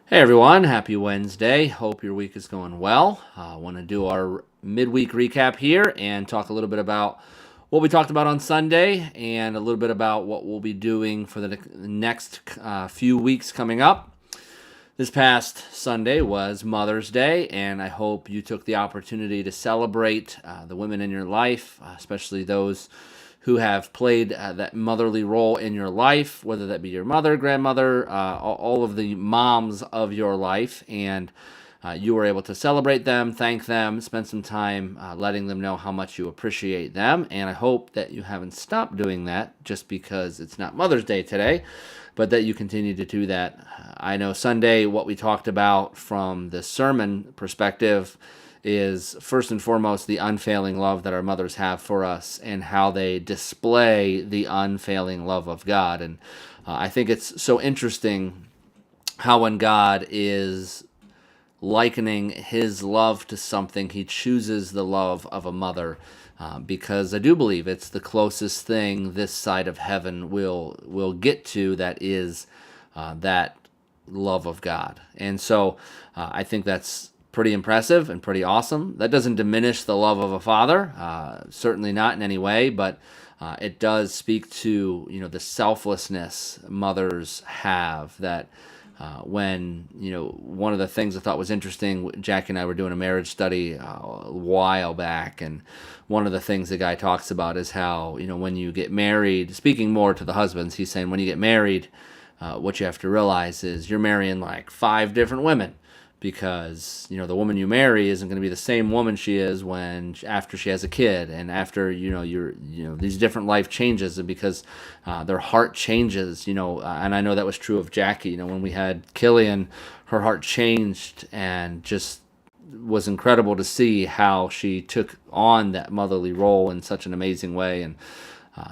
Hey everyone, happy Wednesday. Hope your week is going well. I want to do our midweek recap here and talk a little bit about what we talked about on Sunday and a little bit about what we'll be doing for the next few weeks coming up. This past Sunday was Mother's Day, and I hope you took the opportunity to celebrate the women in your life, especially those who have played that motherly role in your life, whether that be your mother, grandmother, all of the moms of your life, and you were able to celebrate them, thank them, spend some time letting them know how much you appreciate them. And I hope that you haven't stopped doing that just because it's not Mother's Day today, but that you continue to do that. I know Sunday, what we talked about from the sermon perspective is first and foremost the unfailing love that our mothers have for us and how they display the unfailing love of God. And I think it's so interesting how when God is likening his love to something, he chooses the love of a mother. Because I do believe it's the closest thing this side of heaven will get to that is that love of God. And so I think that's pretty impressive and pretty awesome. That doesn't diminish the love of a father, certainly not in any way, but it does speak to the selflessness mothers have. That when one of the things I thought was interesting, Jackie and I were doing a marriage study a while back, and one of the things the guy talks about is how when you get married, speaking more to the husbands, he's saying when you get married, what you have to realize is you're marrying like 5 different women, because the woman you marry isn't going to be the same woman she is when after she has a kid, and after these different life changes, and because their heart changes, and I know that was true of Jackie. When we had Killian, her heart changed, and just was incredible to see how she took on that motherly role in such an amazing way. And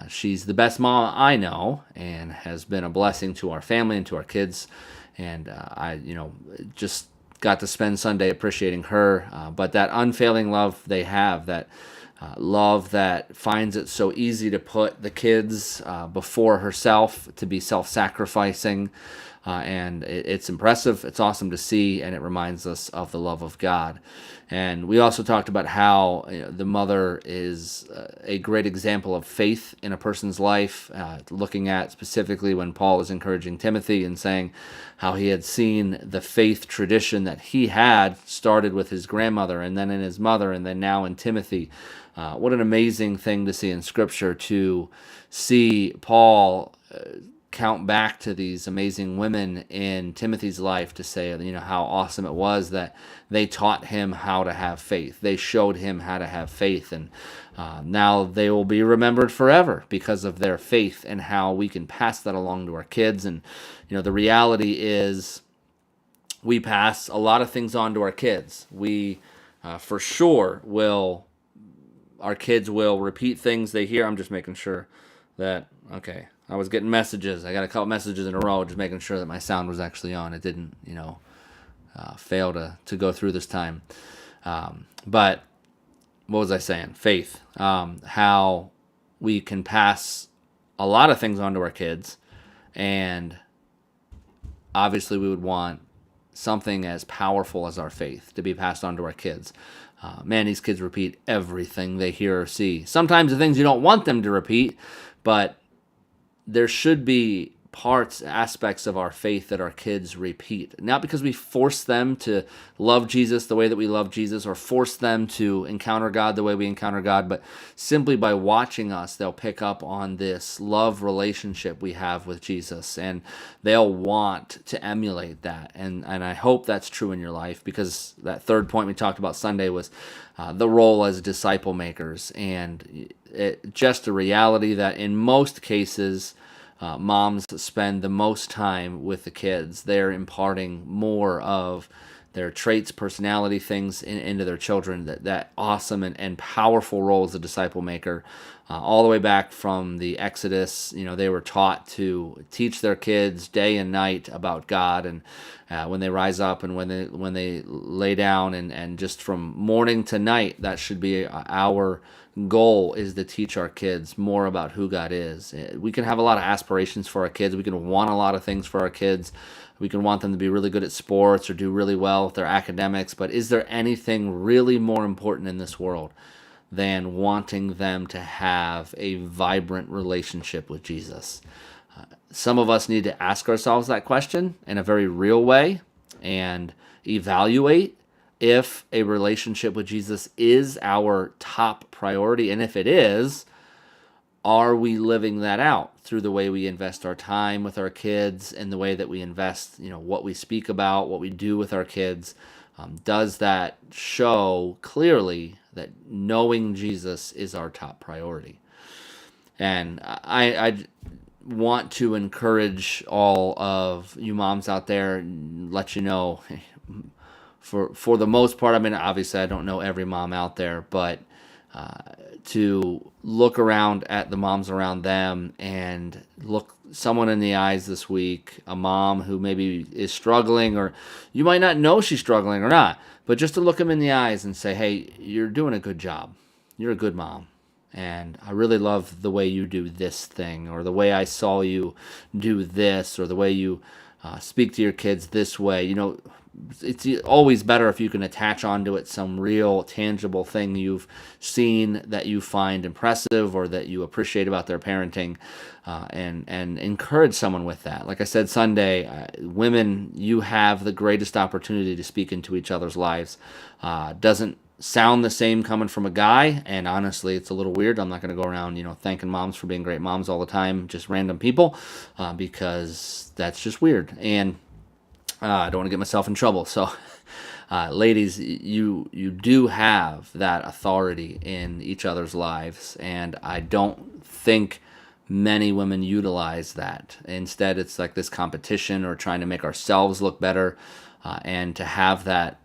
she's the best mom I know, and has been a blessing to our family and to our kids. And I just got to spend Sunday appreciating her. But that unfailing love they have, that love that finds it so easy to put the kids before herself, to be self-sacrificing. And it's impressive. It's awesome to see, and it reminds us of the love of God. And we also talked about how the mother is a great example of faith in a person's life, looking at specifically when Paul is encouraging Timothy and saying how he had seen the faith tradition that he had started with his grandmother, and then in his mother, and then now in Timothy. What an amazing thing to see in Scripture, to see Paul count back to these amazing women in Timothy's life to say, how awesome it was that they taught him how to have faith. They showed him how to have faith, and now they will be remembered forever because of their faith, and how we can pass that along to our kids. And the reality is, we pass a lot of things on to our kids. We for sure will. Our kids will repeat things they hear. I'm just making sure that, okay, I was getting messages. I got a couple messages in a row, just making sure that my sound was actually on. It didn't, fail to go through this time. But what was I saying? Faith. How we can pass a lot of things on to our kids. And obviously we would want something as powerful as our faith to be passed on to our kids. Man, these kids repeat everything they hear or see. Sometimes the things you don't want them to repeat, but there should be aspects of our faith that our kids repeat. Not because we force them to love Jesus the way that we love Jesus, or force them to encounter God the way we encounter God, but simply by watching us, they'll pick up on this love relationship we have with Jesus, and they'll want to emulate that. And I hope that's true in your life, because that third point we talked about Sunday was the role as disciple makers. And just a reality that in most cases, moms spend the most time with the kids. They're imparting more of their traits, personality, things into their children. That awesome and powerful role as a disciple maker all the way back from the Exodus. They were taught to teach their kids day and night about God, and when they rise up and when they lay down, and just from morning to night, that should be our goal, is to teach our kids more about who God is. We can have a lot of aspirations for our kids. We can want a lot of things for our kids. We can want them to be really good at sports or do really well with their academics, but is there anything really more important in this world than wanting them to have a vibrant relationship with Jesus? Some of us need to ask ourselves that question in a very real way and evaluate if a relationship with Jesus is our top priority. And if it is, are we living that out through the way we invest our time with our kids and the way that we invest, what we speak about, what we do with our kids? Does that show clearly that knowing Jesus is our top priority? And I want to encourage all of you moms out there and let you know, for the most part, obviously I don't know every mom out there, but to look around at the moms around them and look someone in the eyes this week, a mom who maybe is struggling, or you might not know she's struggling or not, but just to look them in the eyes and say, hey, you're doing a good job. You're a good mom. And I really love the way you do this thing, or the way I saw you do this, or the way you speak to your kids this way. It's always better if you can attach onto it some real tangible thing you've seen that you find impressive or that you appreciate about their parenting, and encourage someone with that. Like I said Sunday, women, you have the greatest opportunity to speak into each other's lives. Doesn't sound the same coming from a guy, and honestly, it's a little weird. I'm not going to go around, thanking moms for being great moms all the time, just random people, because that's just weird. And I don't want to get myself in trouble. So, ladies, you do have that authority in each other's lives, and I don't think many women utilize that. Instead, it's like this competition or trying to make ourselves look better, and to have that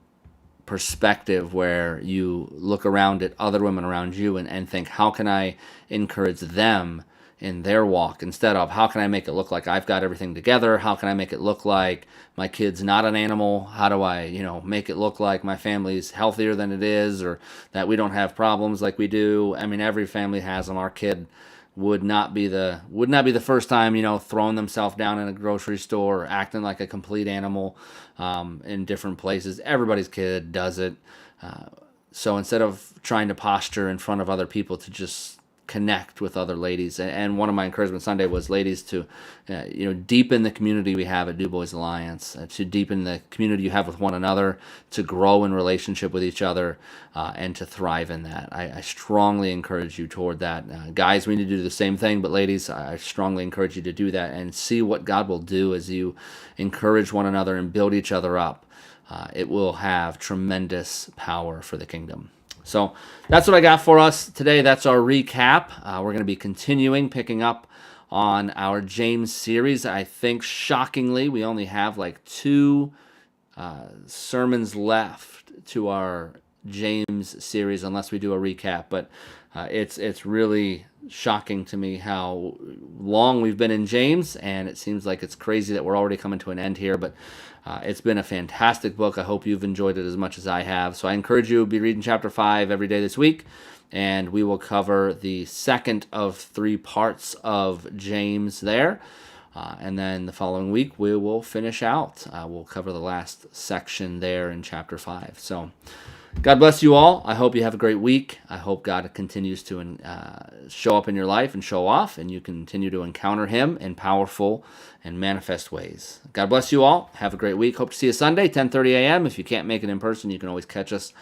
perspective where you look around at other women around you and think, how can I encourage them in their walk, instead of how can I make it look like I've got everything together? How can I make it look like my kid's not an animal? How do I, make it look like my family's healthier than it is, or that we don't have problems like we do? Every family has them. Our kid would not be the first time, throwing themselves down in a grocery store or acting like a complete animal in different places. Everybody's kid does it. So instead of trying to posture in front of other people, to just connect with other ladies. And one of my encouragement Sunday was ladies to, deepen the community we have at Du Bois Alliance, to deepen the community you have with one another, to grow in relationship with each other, and to thrive in that. I strongly encourage you toward that. Guys, we need to do the same thing, but ladies, I strongly encourage you to do that and see what God will do as you encourage one another and build each other up. It will have tremendous power for the kingdom. So that's what I got for us today. That's our recap. We're going to be picking up on our James series. I think, shockingly, we only have like 2 sermons left to our James series, unless we do a recap. But it's really shocking to me how long we've been in James, and it seems like it's crazy that we're already coming to an end here. But it's been a fantastic book. I hope you've enjoyed it as much as I have. So I encourage you to be reading chapter 5 every day this week, and we will cover the second of 3 parts of James there. And then the following week, we will finish out. We'll cover the last section there in chapter 5. So God bless you all. I hope you have a great week. I hope God continues to show up in your life and show off, and you continue to encounter Him in powerful and manifest ways. God bless you all. Have a great week. Hope to see you Sunday, 10:30 a.m. If you can't make it in person, you can always catch us